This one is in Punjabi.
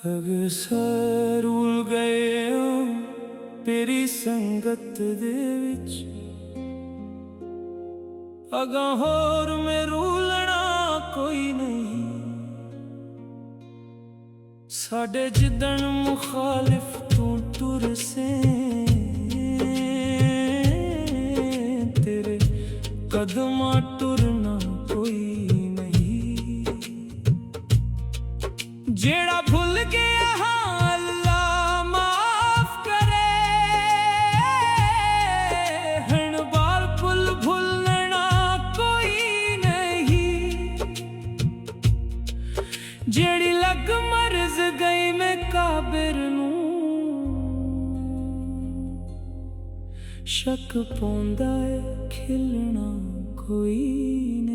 ਅਕਸਰ ਰੁਲ ਗਏ ਤੇਰੀ ਸੰਗਤ ਦੇ ਵਿੱਚ, ਅਗਾਂ ਹੋਰ ਮੈਂ ਰੁਲਣਾ ਕੋਈ ਨਹੀਂ। ਸਾਡੇ ਜਿੱਦਣ ਮੁਖਾਲਿਫ ਤੂੰ ਟੁਰ ਸੇ, ਤੇਰੇ ਕਦਮਾਂ ਟੁਰਨਾ ਕੋਈ ਨਹੀਂ। ਜਿਹੜਾ ਭੁੱਲ ਗਿਆ ਹਾਂ ਅੱਲਾ ਮਾਫ ਕਰੇ, ਹਣ ਬਾਲ ਭੁੱਲ ਭੁੱਲਣਾ ਕੋਈ ਨਹੀਂ। ਜਿਹੜੀ ਲੱਗ ਮਰਜ਼ ਗਈ ਮੈਂ ਕਾਬਰ ਨੂੰ, ਸ਼ੱਕ ਪਾਉਂਦਾ ਏ ਖਿਲਣਾ ਕੋਈ ਨਹੀਂ।